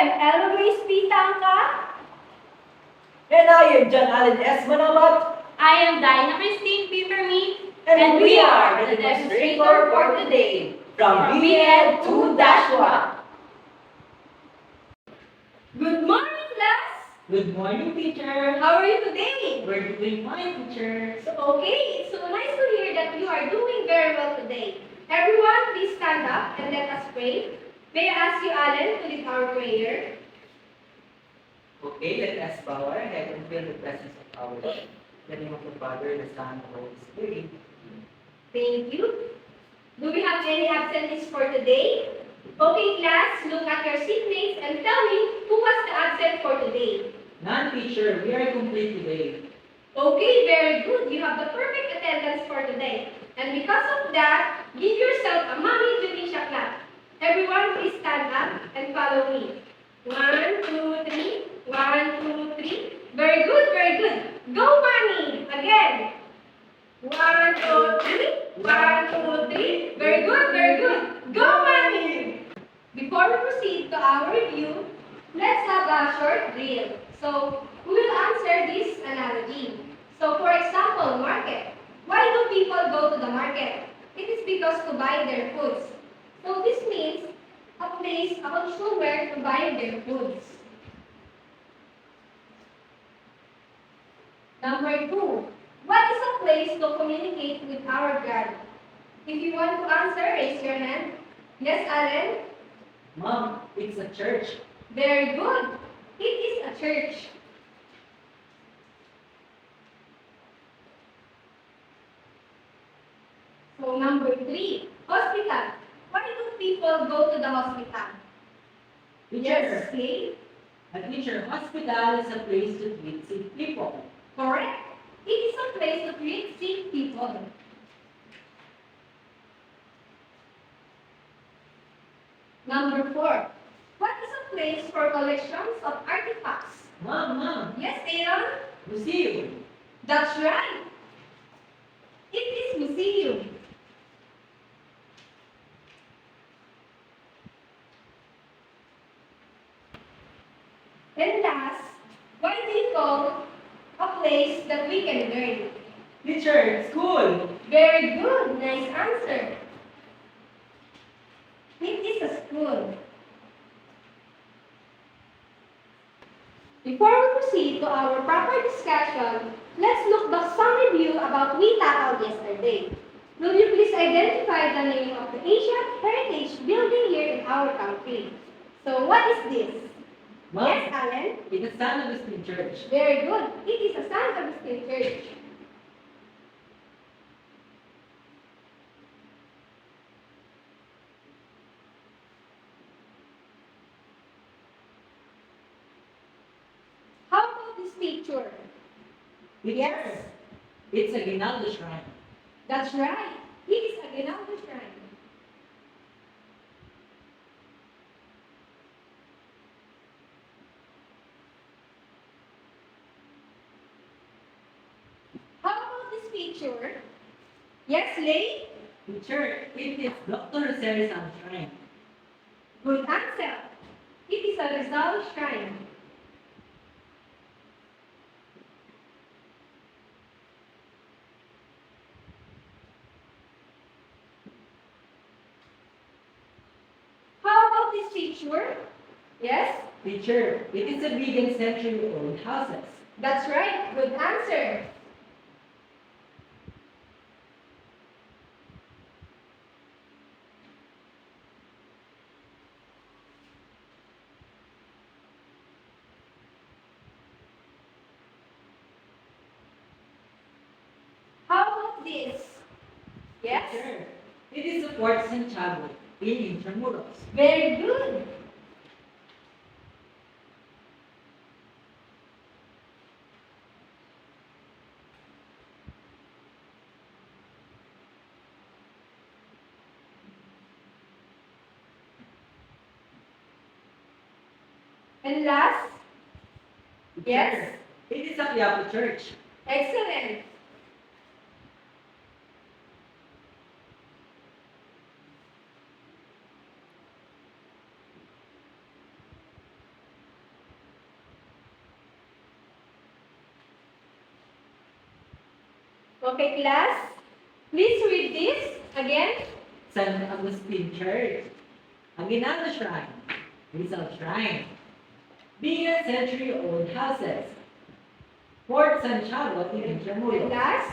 am Elma Grace P. Tangka. And I am John Allen S. Manabat. I am Dinah Christine P. Permi. And we are the demonstrator for today from BN to Dashwa. Good morning, class. Good morning, teacher. How are you today? We're doing fine, teacher. Okay, it's so nice to hear that you are doing very well today. Everyone, please stand up and let us pray. May I ask you, Alan, to lead our prayer? Okay, let us bow our head and feel the presence of our Lord. In the name of the Father, the Son, and the Holy Spirit. Thank you. Do we have any absentees for today? Okay, class, look at your seatmates and tell me who was the absent for today. None, teacher. We are complete today. Okay, very good. You have the perfect attendance for today. And because of that, give yourself a Mommy Junisha clap. Everyone, please stand up and follow me. 1, 2, 3. 1, 2, 3. Very good, very good. Go, Mommy. Again. 1, 2, 3. 1, 2, 3. Very good, very good. Go, Mommy. Before we proceed to our review, let's have a short drill. So, we will answer this analogy. So, for example, market. Why do people go to the market? It is because to buy their foods. So, this means a place, a consumer to buy their foods. Number 2. What is a place to communicate with our God? If you want to answer, raise your hand. Yes, Alan? Mom, it's a church. Very good. It is a church. So number 3, hospital. Why do people go to the hospital? Teacher, Slade? teacher, hospital is a place to treat sick people. Correct. It is a place to treat sick people. Number 4. What is a place for collections of artifacts? Mom, Yes, Aaron? museum. That's right. It is museum. And last, what do you call a place that we can learn? Teacher, school. Very good. Nice answer. It is a school. Before we proceed to our proper discussion, let's look back some review about we tackled yesterday. Will you please identify the name of the ancient heritage building here in our country? So what is this? Mom, Yes, Alan? it's a San Agustin Church. Very good. It is a San Agustin Church. How about this picture? Teacher, Yes. it's a Ginaldo Shrine. That's right. It is a Ginaldo Shrine. How about this picture? Yes, Lay? Teacher, it is Dr. Rosari's Shrine. Good answer. It is a Rizal Shrine. How about this picture? Yes? Teacher, it is a big and century-old houses. That's right. Good answer. How about this? Yes? Teacher, it is a Fort Santiago in Intramuros. Very good. And last? Yes? It is a Quiapo Church. Excellent. Okay, class? Please read this again. San Agustin Church, Aguinaldo Shrine, Rizal Shrine, being a century-old houses. Fort Santiago in Intramuros, Class?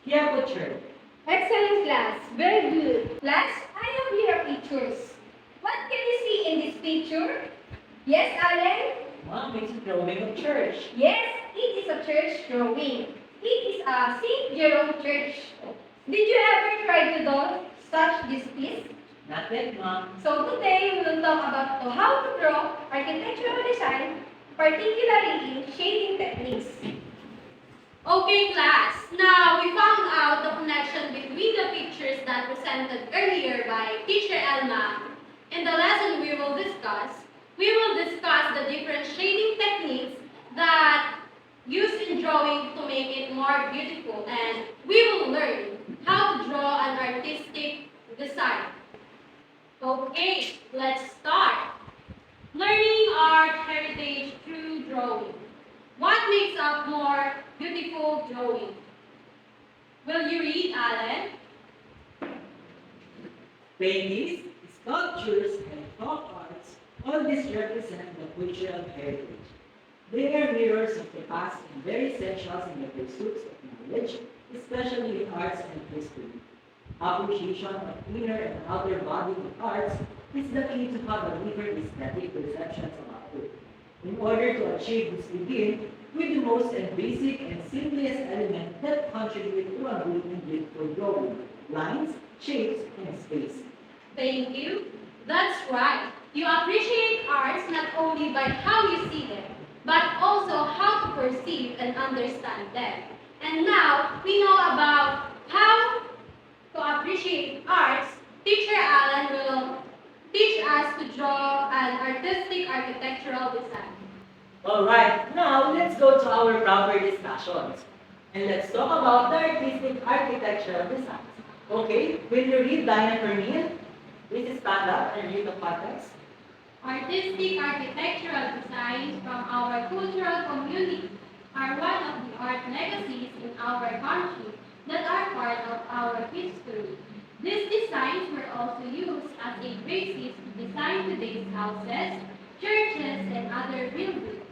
Quiapo Church, Excellent class. Very good. Class, I have here pictures. What can you see in this picture? Yes, Allen? Mom, it's a drawing of church. Yes, it is a church drawing. It is a St. Jerome Church. Did you ever try to draw such this piece? Not yet, Mom. So today we will talk about how to draw architectural design, particularly in shading techniques. Okay, class. Now, we found out the connection between the pictures that presented earlier by Teacher Elma. In the lesson we will discuss the different shading techniques that used in drawing to make it more beautiful, and we will learn how to draw an artistic design. Okay, let's start. Learning art heritage through drawing. What makes up more beautiful drawing? Will you read, Alan? Paintings, sculptures, and folk arts, all these represent the cultural heritage. They are mirrors of the past and very essential in the pursuits of knowledge, especially in arts and history. Appreciation of inner and outer body of arts is the key to have a different aesthetic perceptions about it. In order to achieve this, begin with the most and basic and simplest element that contribute to a good and beautiful drawing: lines, shapes, and space. Thank you. That's right. You appreciate arts not only by how you see them, but also how to perceive and understand them. And now we know about how to appreciate arts. Teacher Alan will teach us to draw an artistic architectural design. Alright, now let's go to our proper discussions. And let's talk about the artistic architectural designs. Okay, will you read Diana for me? Please stand up and read the context. Artistic architectural designs from our cultural community are one of the art legacies in our country that are part of our history. These designs were also used as a basis to design today's houses, churches, and other buildings.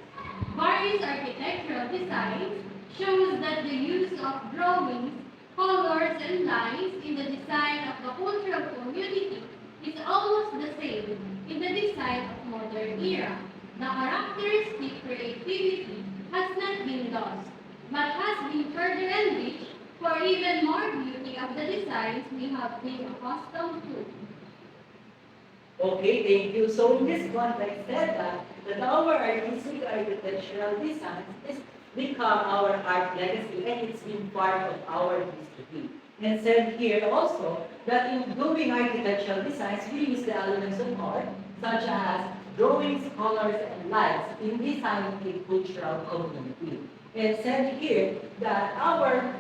Various architectural designs shows that the use of drawings, colors, and lines in the design of the cultural community is almost the same in the design of modern era. The characteristic creativity has not been lost, but has been further enriched for even more beauty of the designs we have been accustomed to. Okay, thank you. So in this context, said that our artistic architectural designs is become our art legacy and it's been part of our history. And said here also that in doing architectural designs, we use the elements of art such as drawings, colors, and lights in designing a cultural community. And said here that our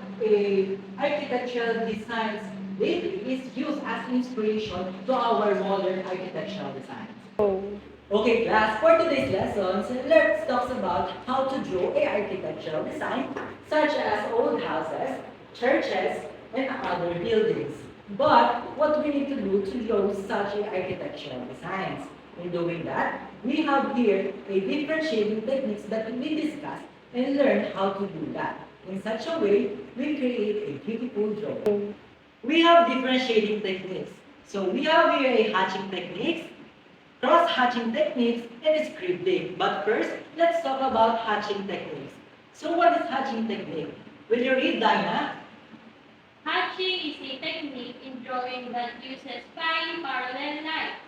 architectural designs lately is used as inspiration to our modern architectural designs. Okay, class, for today's lessons, let's talk about how to draw a architectural design such as old houses, churches, and other buildings. But what we need to do to draw such a architectural designs? In doing that, we have here a different shading techniques that we discuss and learn how to do that. In such a way, we create a beautiful drawing. We have different shading techniques. So we have here a hatching techniques, cross-hatching techniques, and scribbling. But first, let's talk about hatching techniques. So what is hatching technique? Will you read, Dinah? Hatching is a technique in drawing that uses fine parallel lines.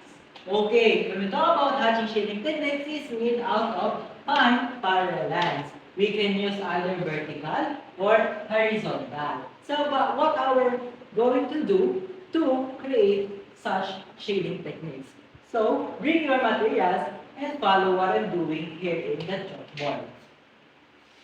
Okay, when we talk about hatching shading techniques, it's made out of fine parallel lines. We can use either vertical or horizontal. So but what are we going to do to create such shading techniques? So bring your materials and follow what I'm doing here in the chalkboard.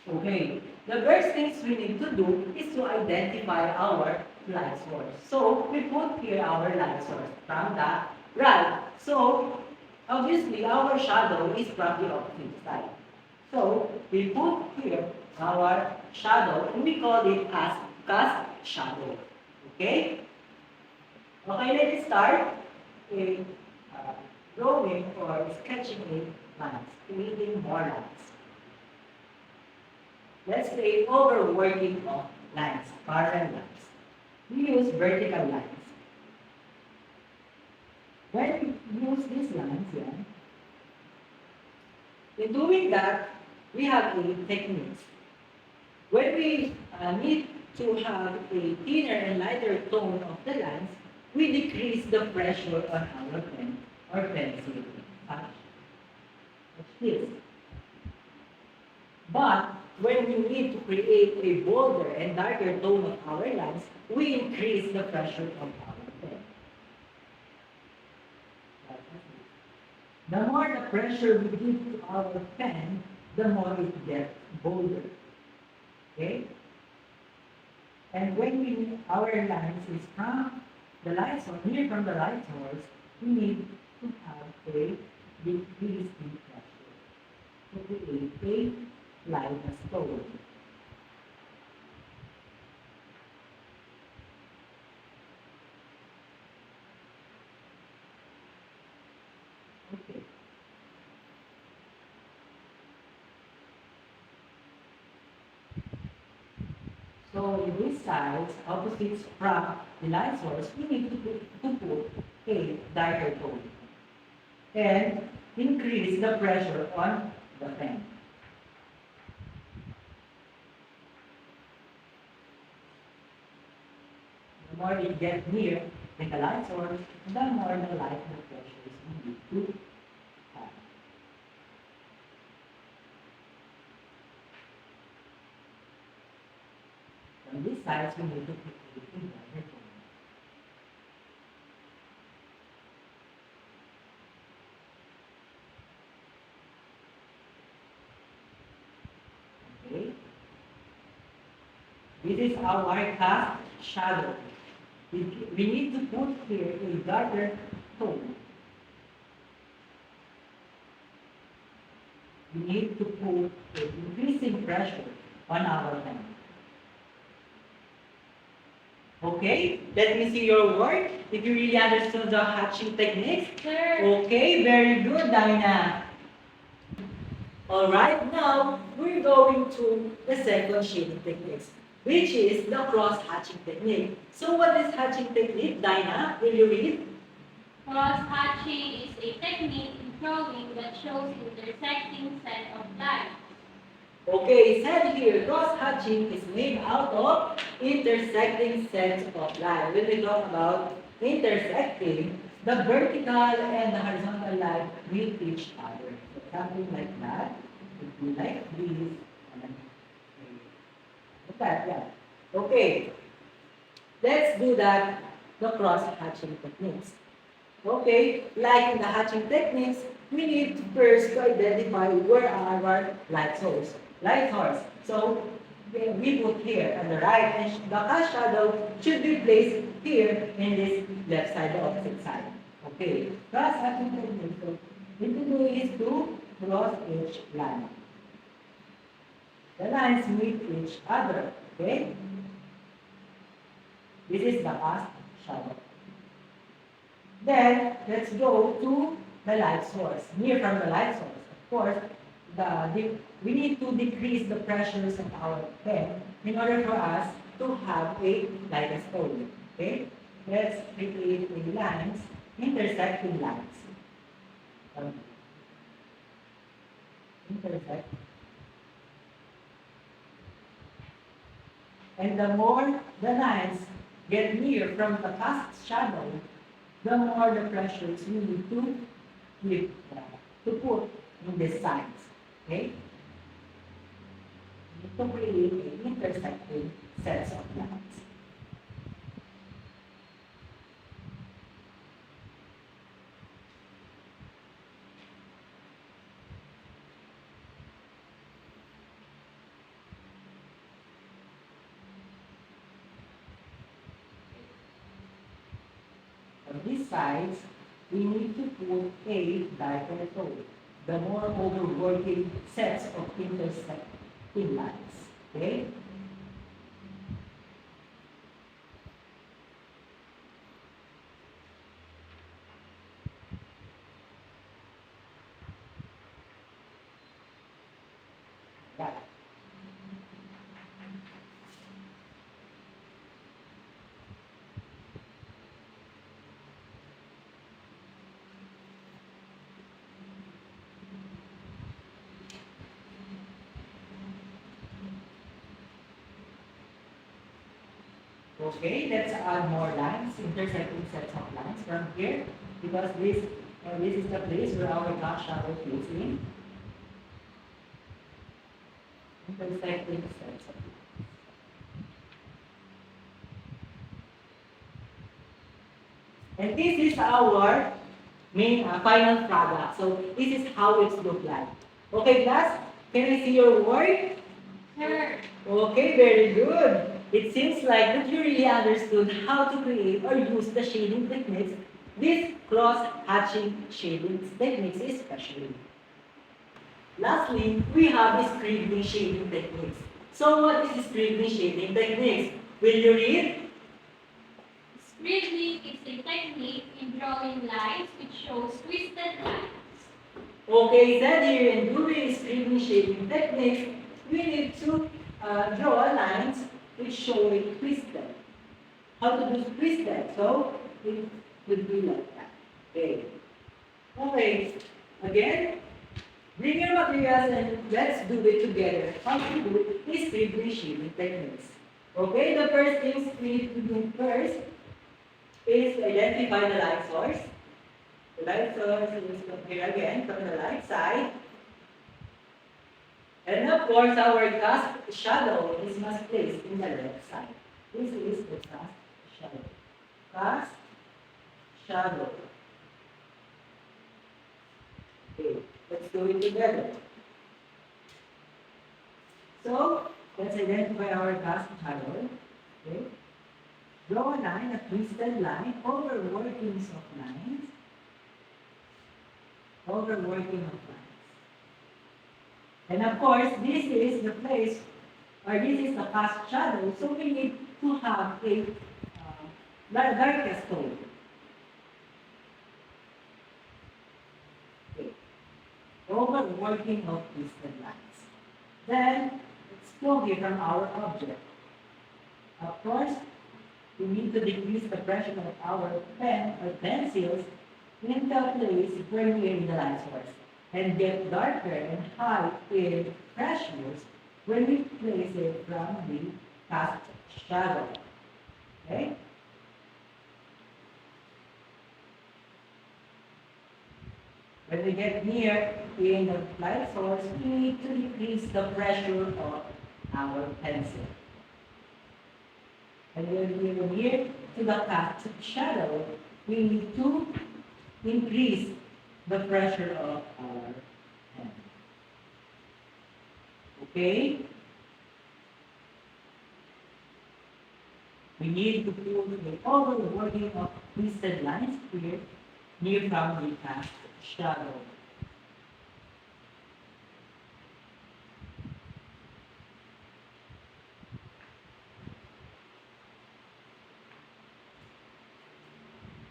Okay, the first things we need to do is to identify our light source. So we put here our light source from the right. So obviously our shadow is from the opposite side. So we put here our shadow and we call it as cast shadow. Okay? Okay, let's start a drawing or sketching a lines, creating more lines. Let's create overworking of lines, parallel lines. We use vertical lines. When we use these lines, yan, in doing that, we have a technique. When we need to have a thinner and lighter tone of the lines, we decrease the pressure on our pen or pencil. Like this. But when we need to create a bolder and darker tone of our lines, we increase the pressure of our pen. The more the pressure we give to our pen, the more it gets bolder. Okay? And when our lines is from the light source, near from the light source, we need to have a decrease in pressure to create a lightness tone. Okay. So in these sides, opposites from the light source, we need to put a darker tone and increase the pressure on the pen. The more it gets near with the light source, the more the light the pressure is needed to have. On these sides, we need to put a darker tone. Okay. This is our cast shadow. We need to put here a darker tone. We need to put an increasing pressure on our pen. Okay, let me see your work. If you really understood the hatching techniques. Sir, Okay, very good, Dinah. All right, now we're going to the second shading techniques, which is the cross-hatching technique. So what is hatching technique, Dinah? Will you read? cross-hatching is a technique in drawing that shows intersecting set of lines. Okay, said here, cross-hatching is made out of intersecting sets of lines. When we talk about intersecting, the vertical and the horizontal line meet each other. So something like that, it would be like this, and like that, yeah. Okay, let's do that, the cross-hatching techniques. Okay, like in the hatching techniques, we need to first to identify where are our light source. Light source. So we put here on the right, and the cast shadow should be placed here in this left side, the opposite side. Okay, cross hatching technique. So what to do is to cross each line. The lines meet each other. Okay, this is the cast shadow. Then, let's go to the light source. Near from the light source, of course, we need to decrease the pressures of our pen in order for us to have a lightest tone. Okay? Let's create a lines, intersecting lines. Intersect. And the more the lines get near from the cast shadow, the more the pressures you need to flip, to put in the sides. Okay? You need to create an intersecting sets of lines. On these sides, we need to put a darker tone. The more overworking sets of intersecting lines. Okay? Okay, let's add more lines, intersecting sets of lines from here, because this is the place where our cast shadow fits in. Intersecting sets of lines. And this is our main final product. So this is how it looks like. Okay, class, can I see your work? Sir. Okay, very good. It seems like that you really understood how to create or use the shading techniques, these cross-hatching shading techniques especially. Lastly, we have scribbling shading techniques. So what is scribbling shading techniques? Will you read? Scribbling is a technique in drawing lines which shows twisted lines. Okay, that here in doing scribbling shading techniques, we need to draw lines which show it twisted. How to do twisted? So it would be like that. Okay. Okay. Again, bring your materials and let's do it together. How to do is scribbling shading techniques. Okay, the first things we need to do first is to identify the light source. The light source is here again from the light side. And of course, our cast shadow is must placed in the left side. This is the cast shadow. Cast shadow. Okay, let's do it together. So, let's identify our cast shadow. Okay. Draw a line, a twisted line, over workings of lines. Over working of lines. And of course, this is the place, or this is the cast shadow, so we need to have a darkest tone. Okay. Over working of twisted lines. Then, let's pull here from our object. Of course, we need to decrease the pressure of our pen or pencils in the place where we are in the line source and get darker and high in pressures when we place it from the cast shadow. Okay? When we get near in the light source, we need to decrease the pressure of our pencil. And when we are near to the cast shadow, we need to increase the pressure of our pen. Okay? We need to pull the overworking of twisted lines here near from the cast shadow.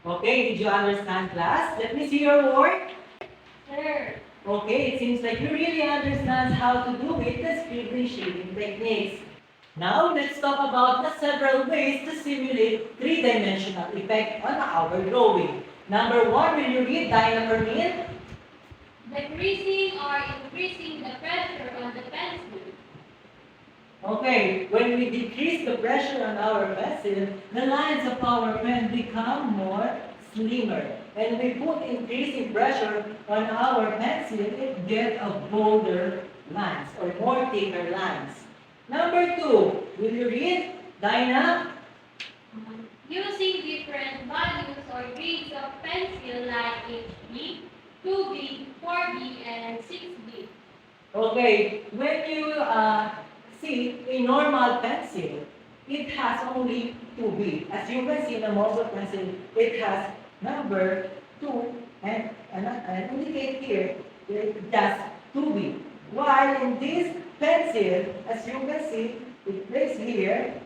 Okay, did you understand, class? Let me see your work. Sir. Okay, it seems like you really understand how to do it, the scribbling shading techniques. Now, let's talk about the several ways to simulate three-dimensional effect on our drawing. Number one, will you read, Dinah, for me? Decreasing or increasing the pressure on the pencil. Okay, when we decrease the pressure on our pencil, the lines of our pen become more slimmer. And we put increasing pressure on our pencil, it gets a bolder lines or more thicker lines. Number two, will you read, Dinah? Using different values or grades of pencil like HB, 2B, 4B, and 6B. Okay, when you see a normal pencil, it has only 2B. As you can see in a mobile pencil, it has number 2 and indicate here, it just 2B. While in this pencil, as you can see, it plays here,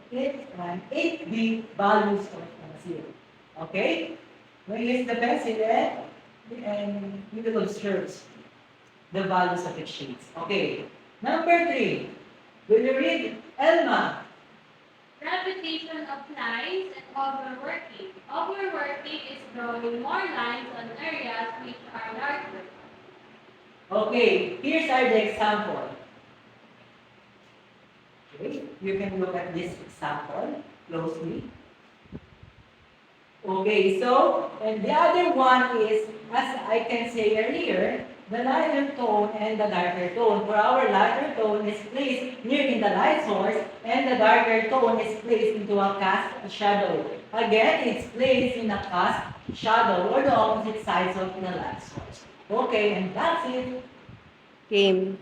it 8B values of pencil. Okay? We use the pencil and you will observe the values of its shades. Okay. Number 3. Will you read, Elma? Repetition of lines and overworking. Overworking is drawing more lines on areas which are larger. Okay, here's our the example. Okay. You can look at this example closely. Okay, so, and the other one is, as I can say earlier, the lighter tone and the darker tone. For our lighter tone is placed near in the light source, and the darker tone is placed into a cast shadow. Again, it's placed in a cast shadow or the opposite sides of the light source. Okay, and that's it. Game.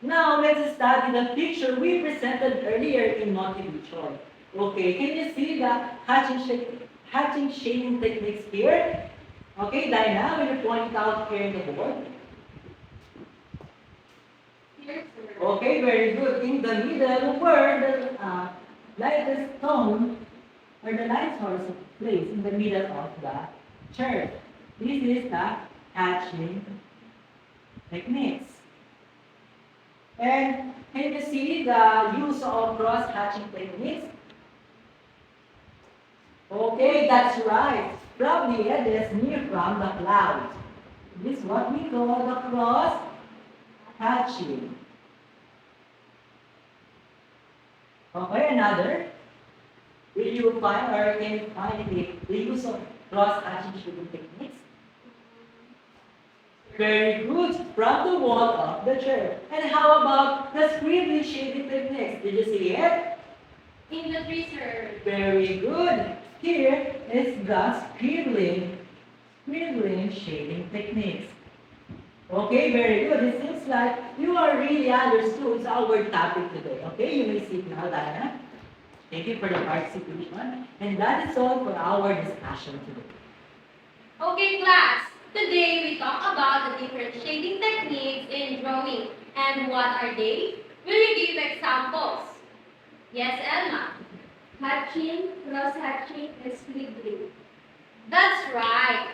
Now, let's study the picture we presented earlier in motivation. Okay, can you see the hatching shading techniques here? Okay, Dinah, will you point out here in the board? Here, sir. Okay, very good. In the middle, where the lightest tone or the light source is placed in the middle of the church. This is the hatching techniques. And can you see the use of cross-hatching techniques? Okay, that's right. From the edges near from the clouds. This is what we call the cross-hatching. Okay, another. Will you find or can you find the use of cross-hatching shading techniques? Very good. From the wall of the church. And how about the scribbling shading techniques? Did you see it? In the tree, sir. Very good. Here is the scribbling shading techniques. Okay, very good. It seems like you are really understood our topic today. Okay, you may sit now, Diana. Thank you for the participation. And that is all for our discussion today. Okay, class. Today we talk about the different shading techniques in drawing. And what are they? Will you give examples? Yes, Elma. Hatching, cross-hatching, and scribbling. That's right.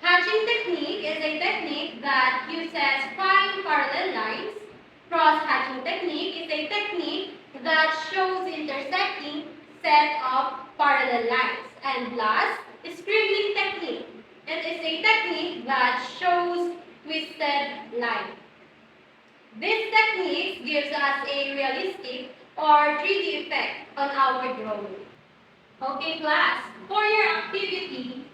Hatching technique is a technique that uses fine parallel lines. Cross-hatching technique is a technique that shows intersecting set of parallel lines. And last, scribbling technique. It is a technique that shows twisted line. This technique gives us a realistic or 3D effect on our drawing. Okay, class, for your activity,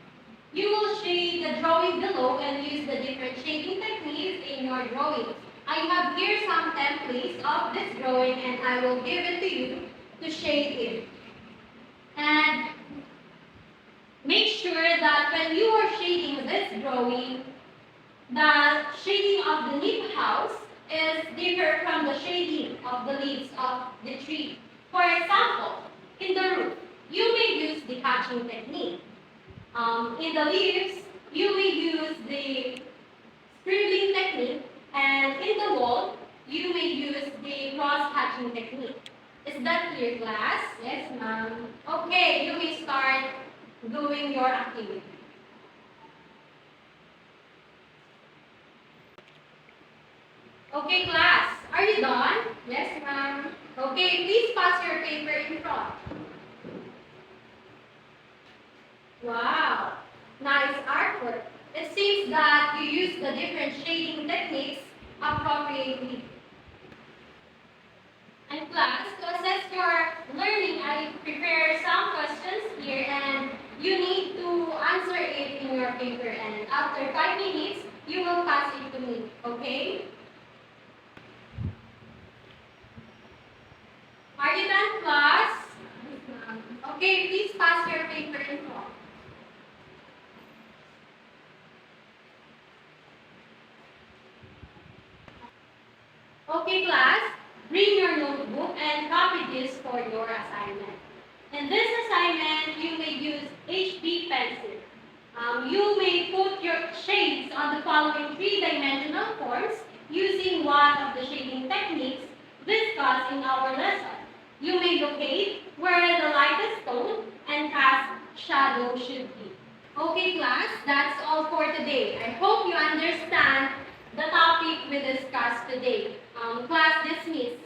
you will shade the drawing below and use the different shading techniques in your drawing. I have here some templates of this drawing and I will give it to you to shade it. And make sure that when you are shading this drawing, the shading of the leaf house is different from the shading of the leaves of the tree. For example, in the roof, you may use the hatching technique. In the leaves, you may use the scribbling technique, and in the wall, you may use the cross-hatching technique. Is that clear, class? Yes, ma'am. Okay, you may start doing your activity. Okay, class, are you done? Yes, ma'am. Okay, please pass your paper in front. Wow, nice artwork. It seems that you use the different shading techniques appropriately. And class, to assess your learning, I prepare some questions here and you need to answer it in your paper. And after 5 minutes, you will pass it to me, okay? Are you done, class? Okay, please pass your paper in front. Okay, class, bring your notebook and copy this for your assignment. In this assignment, you may use HB pencil. You may put your shades on the following three-dimensional forms using one of the shading techniques discussed in our lesson. You may locate where the lightest tone and cast shadow should be. Okay, class, that's all for today. I hope you understand the topic we discussed today. Class dismissed.